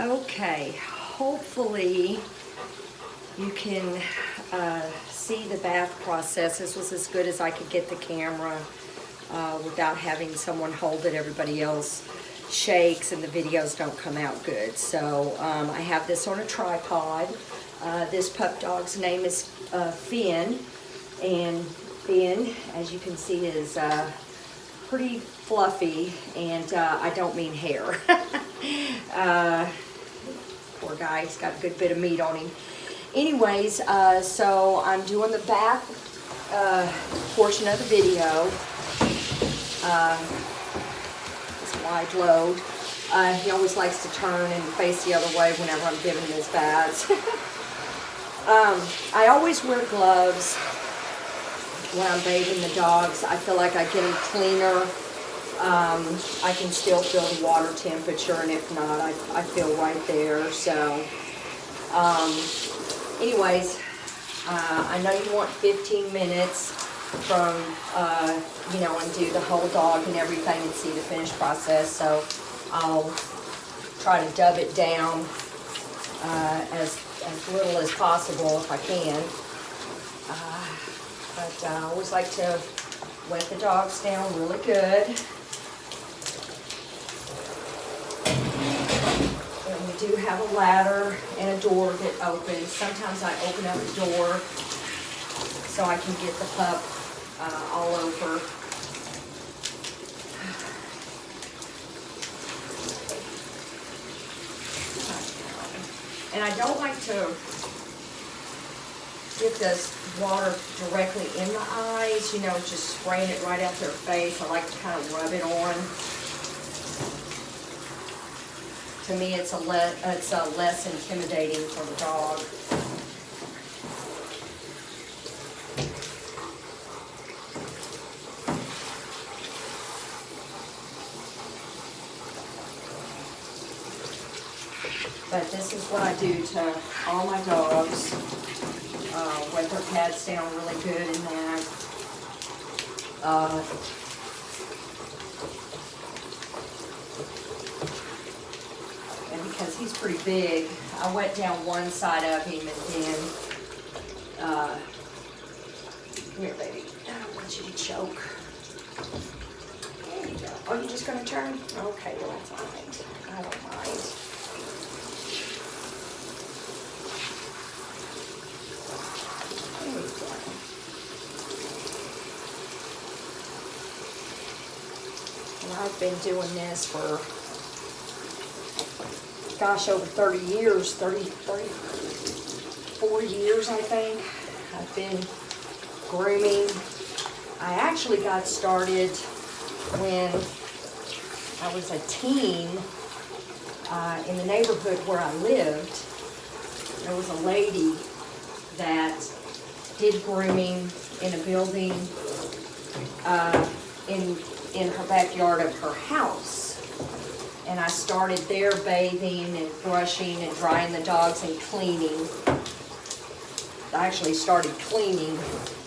Okay, hopefully you can see the bath process. This was as good as I could get the camera without having someone hold it. Everybody else shakes and the videos don't come out good. So I have this on a tripod. This pup dog's name is Finn, and Finn, as you can see, is pretty fluffy, and I don't mean hair. Poor guy, he's got a good bit of meat on him. Anyways, so I'm doing the bath portion of the video. It's a wide load. He always likes to turn and face the other way whenever I'm giving him his baths. I always wear gloves when I'm bathing the dogs. I feel like I get them cleaner. I can still feel the water temperature, and if not, I feel right there. So, anyways, I know you want 15 minutes from, and do the whole dog and everything and see the finished process. So I'll try to dub it down as little as possible if I can. But I always like to wet the dogs down really good. And we do have a ladder and a door that opens. Sometimes I open up the door so I can get the pup all over. And I don't like to get this water directly in the eyes, just spraying it right at their face. I like to kind of rub it on. To me, it's less intimidating for the dog. But this is what I do to all my dogs. Wet their pads down really good in that. And because he's pretty big, I wet down one side of him, and then, come here, baby. I don't want you to choke. There you go. Oh, you just gonna turn? Okay, well, that's all right. I don't mind. I've been doing this for, gosh, over 30 years, 34 years, I think. I've been grooming. I actually got started when I was a teen in the neighborhood where I lived. There was a lady that did grooming in a building in her backyard of her house. And I started there bathing and brushing and drying the dogs and cleaning. I actually started cleaning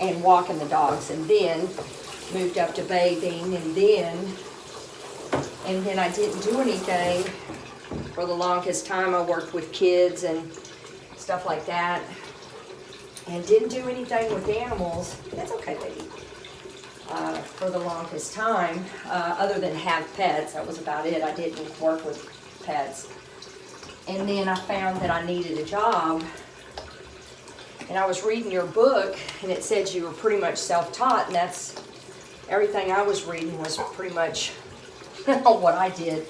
and walking the dogs, and then moved up to bathing, and then I didn't do anything for the longest time. I worked with kids and stuff like that, and didn't do anything with animals. That's okay, baby. For the longest time, other than have pets. That was about it. I didn't work with pets. And then I found that I needed a job. And I was reading your book, and it said you were pretty much self-taught, and that's everything I was reading was pretty much what I did.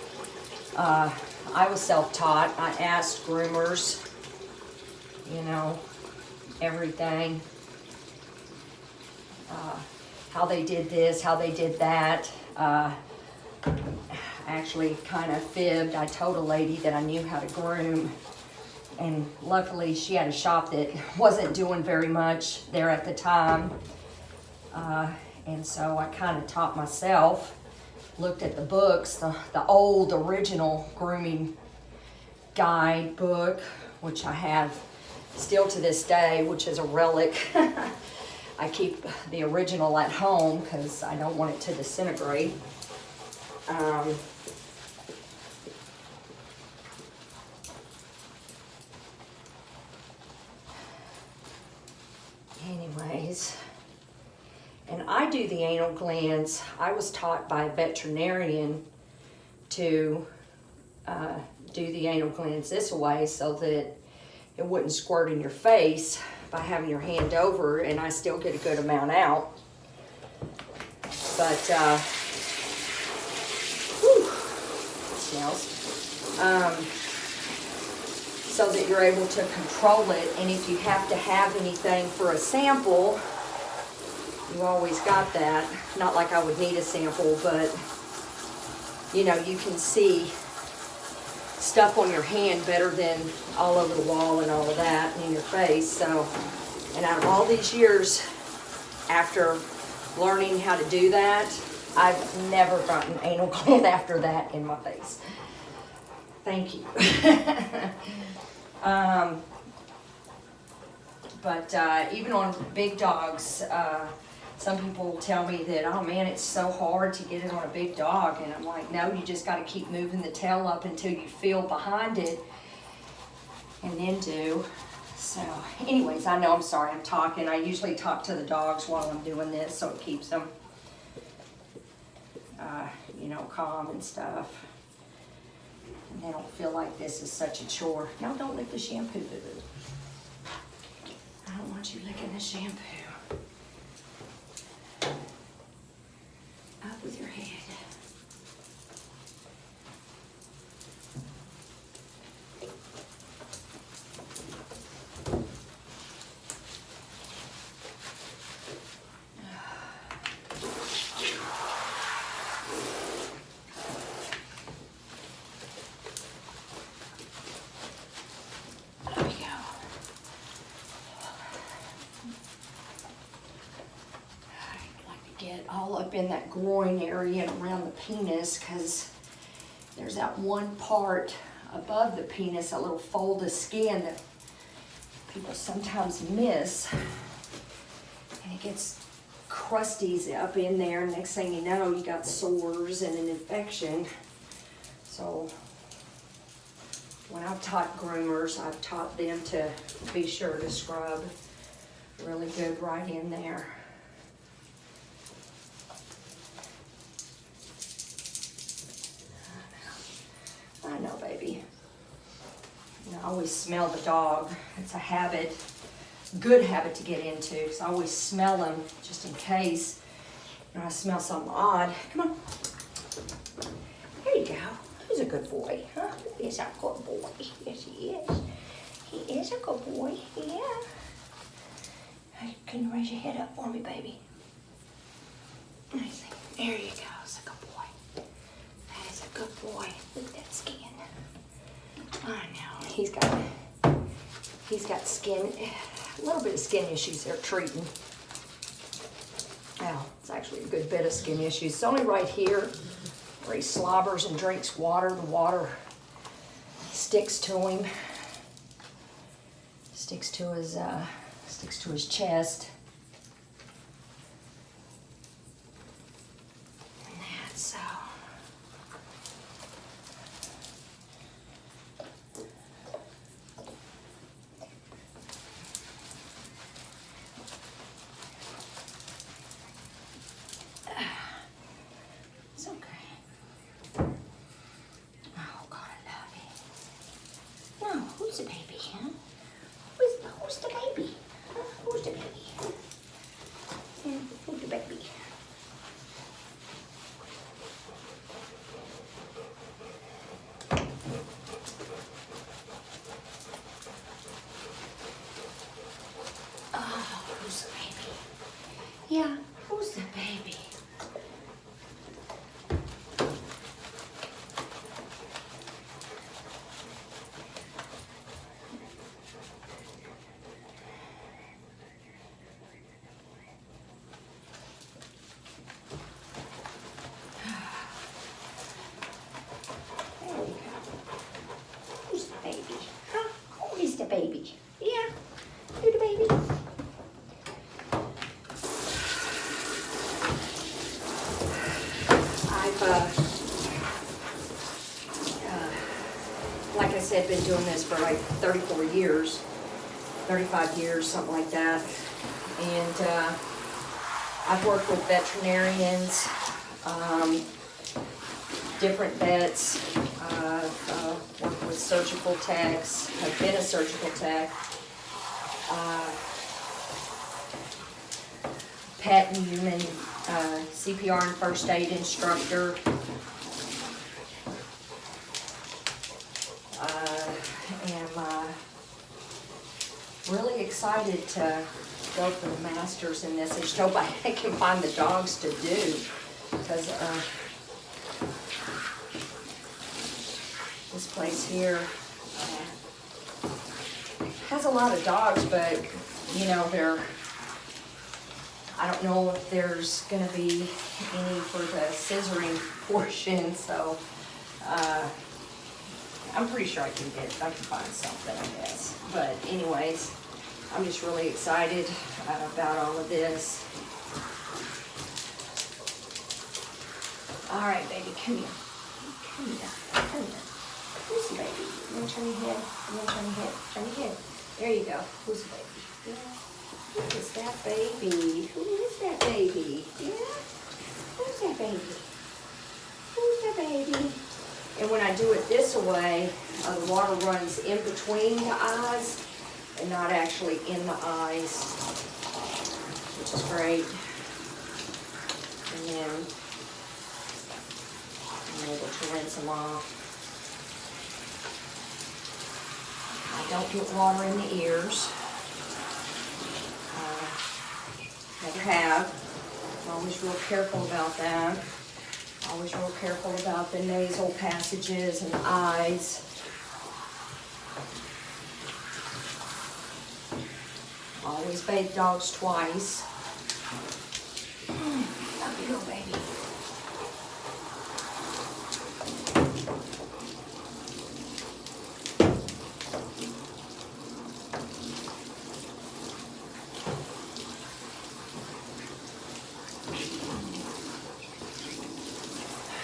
I was self-taught. I asked groomers, everything. How they did this, how they did that. I actually kind of fibbed. I told a lady that I knew how to groom, and luckily she had a shop that wasn't doing very much there at the time. And so I kind of taught myself, looked at the books, the old original grooming guide book, which I have still to this day, which is a relic. I keep the original at home because I don't want it to disintegrate. do the anal glands, I was taught by a veterinarian to do the anal glands this way so that it wouldn't squirt in your face by having your hand over, and I still get a good amount out. But, whew, smells. So that you're able to control it, and if you have to have anything for a sample, you always got that. Not like I would need a sample, but you know, you can see stuff on your hand better than all over the wall and all of that and in your face. So, and out of all these years after learning how to do that, I've never gotten anal gland after that in my face. Thank you. But even on big dogs, some people will tell me that, oh man, it's so hard to get it on a big dog. And I'm like, no, you just got to keep moving the tail up until you feel behind it and then do. So anyways, I know, I'm sorry, I'm talking. I usually talk to the dogs while I'm doing this, so it keeps them, you know, calm and stuff. And they don't feel like this is such a chore. No, don't lick the shampoo, boo-boo. I don't want you licking the shampoo. Up with your head. There we go. I'd like to get all up in that groin area and around the penis, because there's that one part above the penis, a little fold of skin that people sometimes miss, and it gets crusties up in there. Next thing you know, you got sores and an infection. So when I've taught groomers, I've taught them to be sure to scrub really good right in there. I know, baby. And I always smell the dog. It's a habit, good habit to get into, because I always smell them just in case, you know, I smell something odd. Come on. There you go. He's a good boy, huh? He's a good boy. Yes, he is. He is a good boy. Yeah. Hey, can you raise your head up for me, baby? There you go. It's a good boy. That is a good boy. Look at that skin. I know. He's got skin, a little bit of skin issues they're treating. Well, it's actually a good bit of skin issues. It's only right here where he slobbers and drinks water. The water sticks to him, sticks to his chest. And that's so. It's okay. Oh God, I love it. No, who's the baby, huh? Who's the baby? Huh? Who's the baby? Who's the baby? Oh, who's the baby? Yeah, who's the baby? Who's the baby? Huh? Who is the baby? Yeah, you're the baby. Like I said, been doing this for like 34 years, 35 years, something like that. And I've worked with veterinarians, different vets. I've worked with surgical techs, have been a surgical tech, pet and human CPR and first aid instructor. Am really excited to go for the masters in this. I just hope I can find the dogs to do, because this place here has a lot of dogs, but you know, I don't know if there's gonna be any for the scissoring portion, so I'm pretty sure I can find something, I guess. But anyways, I'm just really excited about all of this. All right, baby, come here. Come here, come here. Who's the baby? You wanna turn your head? You wanna turn your head? Turn your head. There you go. Who's the baby? Yeah. Who is that baby? Who is that baby? Yeah? Who's that baby? Who's that baby? And when I do it this way, the water runs in between the eyes and not actually in the eyes, which is great. And then I'm able to rinse them off. I don't get water in the ears. Never have. I'm always real careful about that. Always real careful about the nasal passages and the eyes. Always bathe dogs twice. Up you go, baby.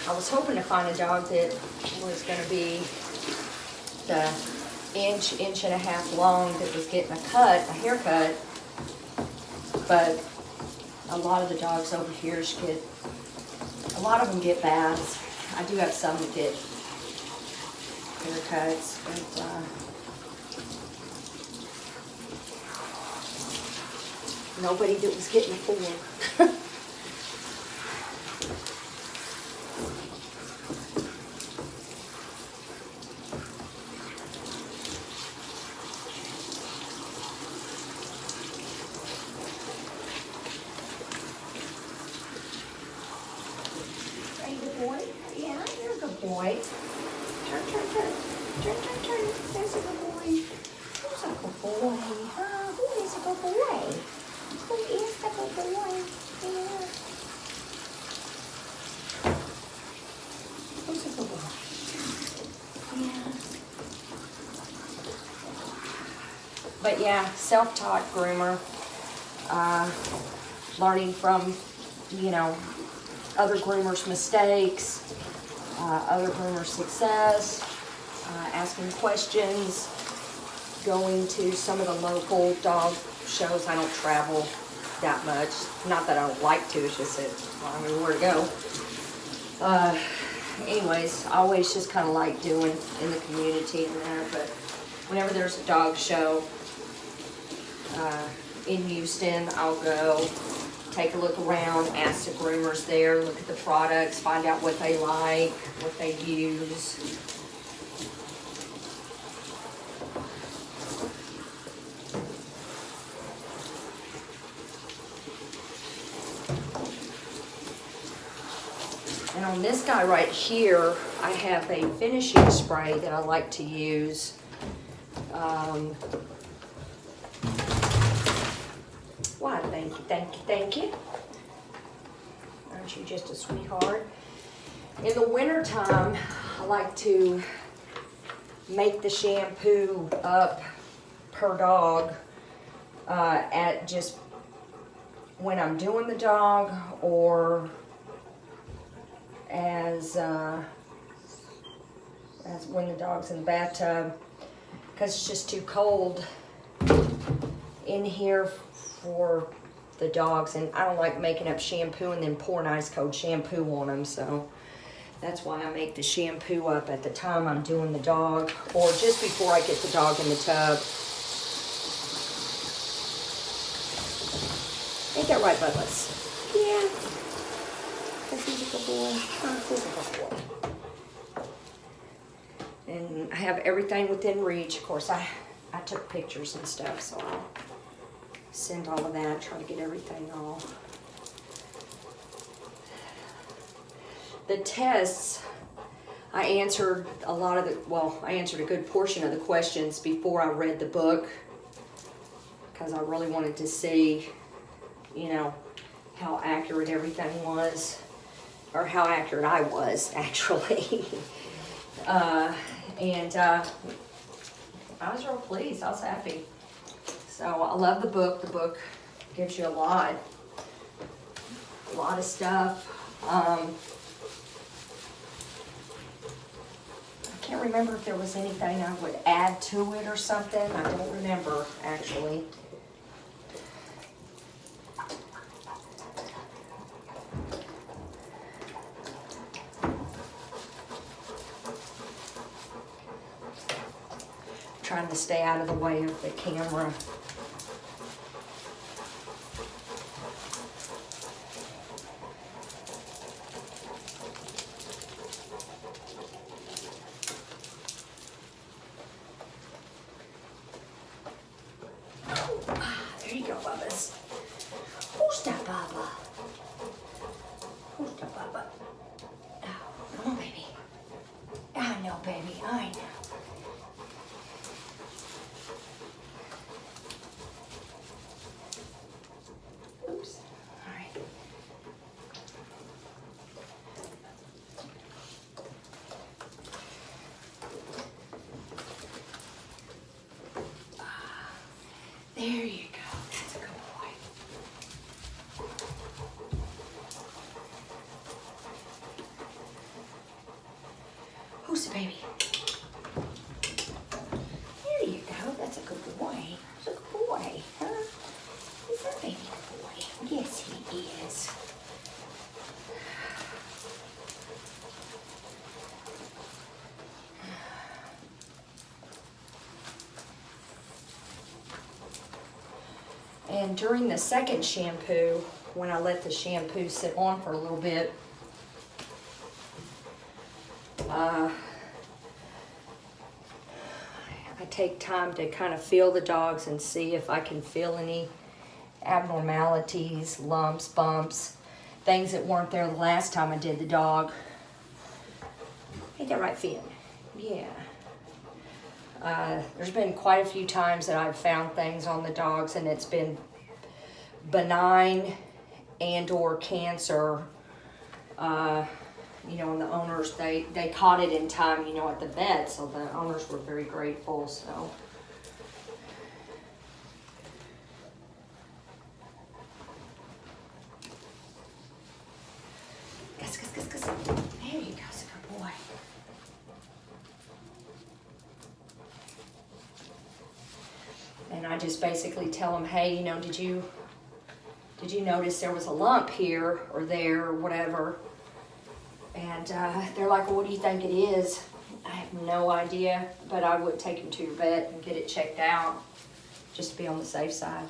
I was hoping to find a dog that was going to be the inch and a half long that was getting a haircut, but a lot of the dogs over here a lot of them get baths. I do have some that get haircuts, but nobody that was getting a four. Boy? Yeah, you're a good boy. Turn. There's a good boy. Who's a good boy? Huh? Who is a good boy? Who is the good boy? Yeah. Who's a good boy? Yeah. But yeah, self-taught groomer. Learning from, you know, other groomers' mistakes, other groomers' success, asking questions, going to some of the local dog shows. I don't travel that much. Not that I don't like to, it's just that I don't know where to go. Anyways, I always just kind of like doing in the community and there, but whenever there's a dog show in Houston, I'll go. Take a look around, ask the groomers there, look at the products, find out what they like, what they use. And on this guy right here, I have a finishing spray that I like to use. Why, thank you. Aren't you just a sweetheart? In the wintertime, I like to make the shampoo up per dog at just when I'm doing the dog or as when the dog's in the bathtub, because it's just too cold in here for the dogs, and I don't like making up shampoo and then pouring ice cold shampoo on them, so that's why I make the shampoo up at the time I'm doing the dog, or just before I get the dog in the tub. Ain't that right, Bubba's? Yeah. Because he's a good boy. Oh, he's a good boy. And I have everything within reach. Of course, I took pictures and stuff, so I'll send all of that, try to get everything all. The tests, I answered a lot of the, well, I answered a good portion of the questions before I read the book, because I really wanted to see, you know, how accurate everything was, or how accurate I was, actually. I was real pleased. I was happy. So I love the book. The book gives you a lot of stuff. I can't remember if there was anything I would add to it or something. I don't remember, actually. Trying to stay out of the way of the camera. There you go, Bubba's. Who's that, Bubba? Who's that, Bubba? Oh, come on, baby. I know, baby. I know. Oops. All right. There you go. That's a good boy. Who's the baby? There you go. That's a good boy. That's a good boy, huh? Is that baby a boy? Yes, he is. And during the second shampoo, when I let the shampoo sit on for a little bit, I take time to kind of feel the dogs and see if I can feel any abnormalities, lumps, bumps, things that weren't there the last time I did the dog. Ain't that right, Finn? Yeah. There's been quite a few times that I've found things on the dogs and it's been benign and or cancer. You know, and the owners, they caught it in time, you know, at the vet, so the owners were very grateful, so. Gus. There you go, it's a good boy. And I just basically tell them, hey, you know, did you notice there was a lump here or there or whatever? And they're like, well, what do you think it is? I have no idea, but I would take him to your vet and get it checked out just to be on the safe side.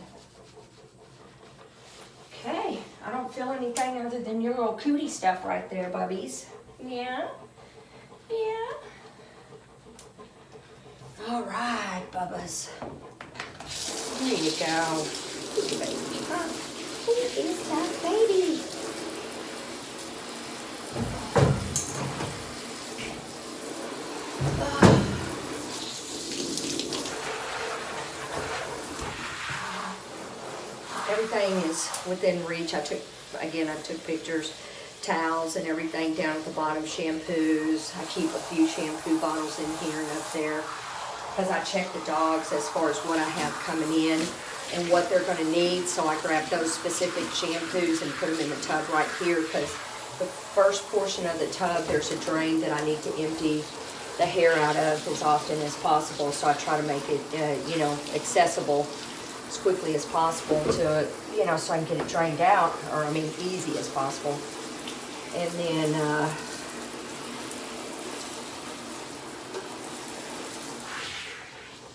Okay, I don't feel anything other than your little cootie stuff right there, bubbies. Yeah? Yeah? All right, Bubbas. There you go. Who's your baby? Huh? Who is that baby? Everything is within reach. I took pictures, towels and everything down at the bottom, shampoos. I keep a few shampoo bottles in here and up there because I check the dogs as far as what I have coming in and what they're going to need. So I grab those specific shampoos and put them in the tub right here because the first portion of the tub, there's a drain that I need to empty the hair out of as often as possible. So I try to make it, you know, accessible as quickly as possible to, you know, so I can get it drained out, or I mean, easy as possible. And then,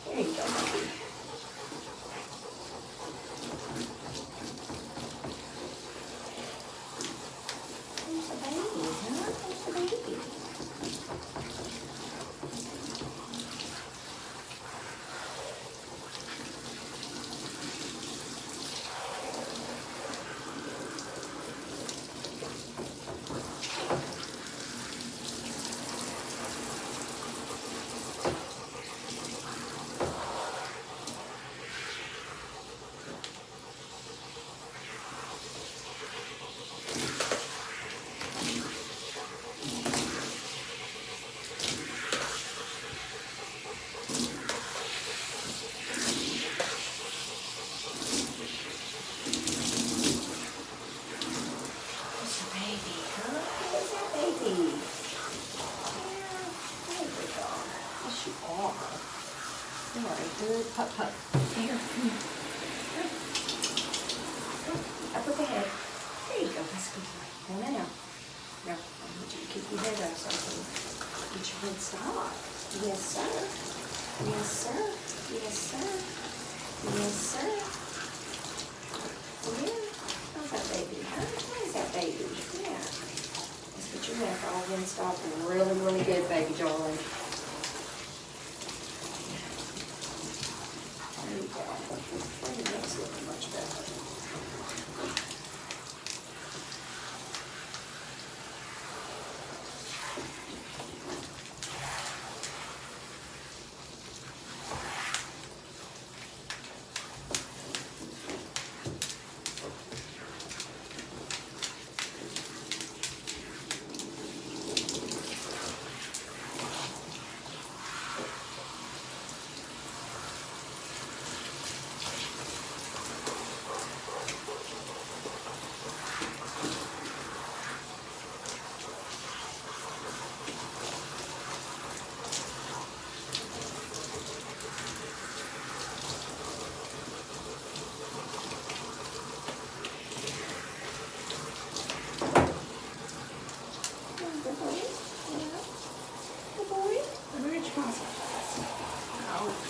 there you go, baby. There's a baby, huh? There's a baby. Good pup pup. Here, come here. Up with the head. There you go. That's a good boy. No, no, no. No, I need you to keep your head up so I can get your head stopped. Yes, sir. Yes, sir. Yes, sir. Yes, sir. Yeah. How's that baby, huh? How's that baby? Yeah. Let's get your neck all rinsed off really, really good, baby darling. There you go. That's looking much better.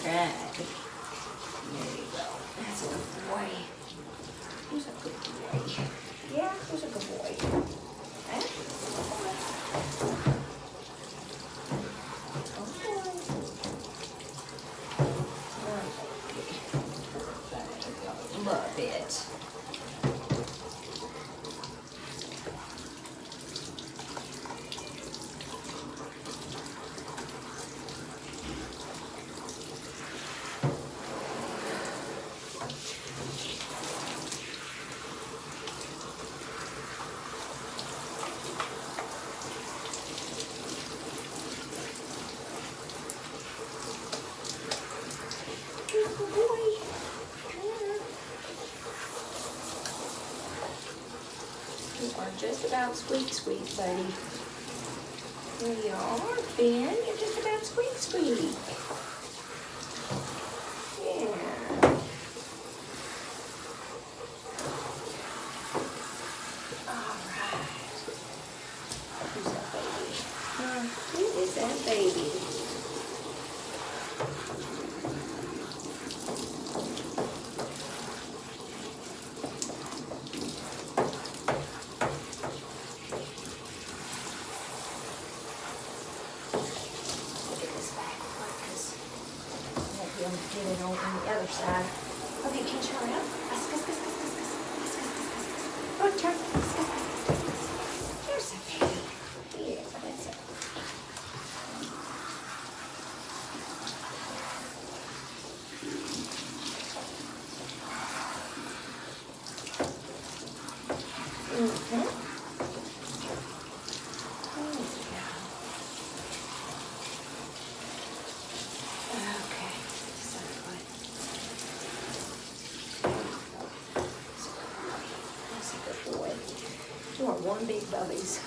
Okay. There you go. That's a good boy. Who's a good boy? Yeah, who's a good boy? Huh? Love it. You are just about squeak, buddy. There you are, Ben. You're just about squeak. Yeah. All right. Who's that baby? Who is that baby? Get it on the other side. Okay, can you hurry up? Oh, turn. There's a baby. Yeah, that's it. Mm-hmm. You are one big bubbies.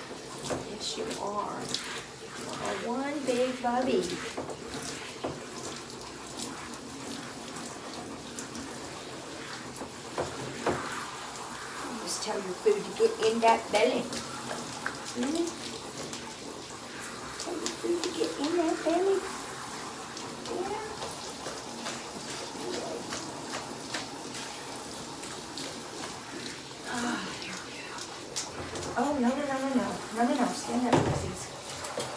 Yes, you are. You are one big bubby. tell your food to get in that belly. Tell your food to get in that belly. Yeah. Oh, there we go. Oh, no. Stand up, pussies.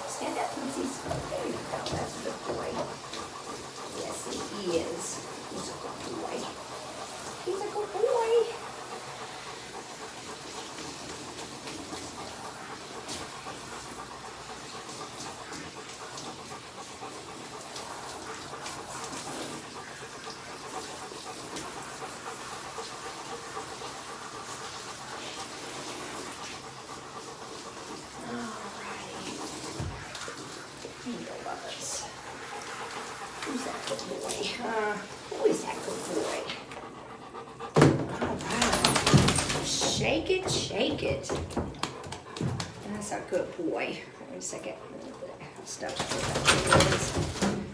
Stand up, pussies. There you go. That's a good boy. Yes, he is. He's a good boy. He's a good boy. Who's that good boy? Who is that good boy? All right. Shake it, shake it. That's a good boy. Wait a second. Stuff.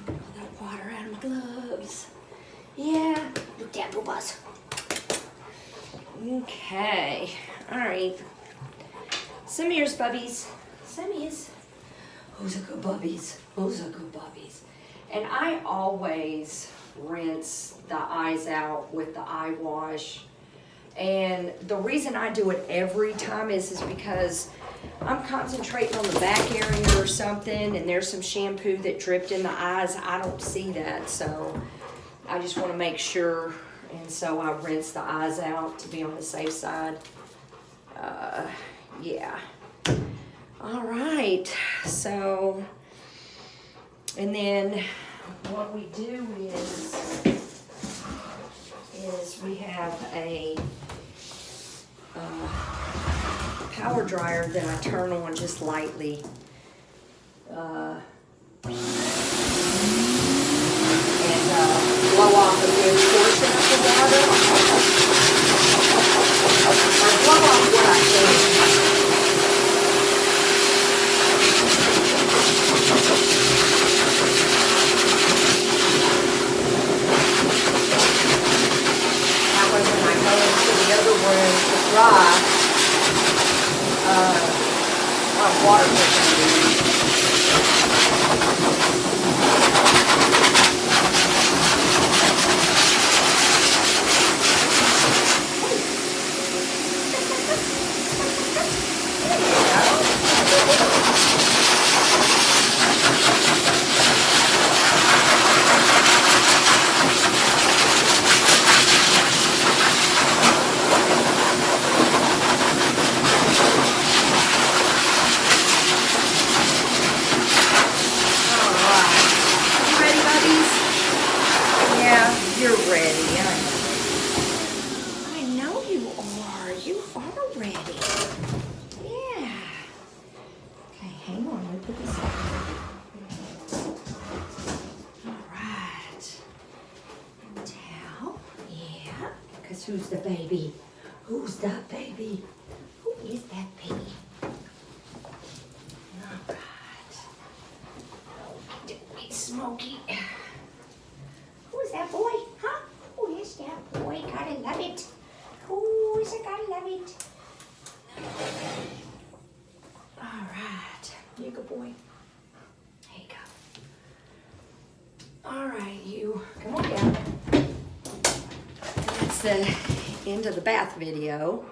All that water out of my gloves. Yeah. Look that little buzz. Okay. All right. Some ears, bubbies. Some ears. Who's a good bubbies? Who's a good bubbies? And I always rinse the eyes out with the eye wash. And the reason I do it every time is because I'm concentrating on the back area or something, and there's some shampoo that dripped in the eyes. I don't see that, so I just want to make sure. And so I rinse the eyes out to be on the safe side. Yeah. All right, so, and then what we do is we have a power dryer that I turn on just lightly. And blow off a good portion of the water. Or blow off what I can. That way when I go into the other room to dry, my water doesn't leak. You're ready. I know you are. You are ready. Yeah. Okay, hang on. Let me put this up. All right. Towel. Yeah. Because who's the baby? Who's that baby? Who is that baby? All right. It's Smokey. Who is that boy? Huh? Who is that boy? Gotta love it. Who is it? Gotta love it. All right. You a good boy. There you go. All right, you. Come on down. That's the end of the bath video.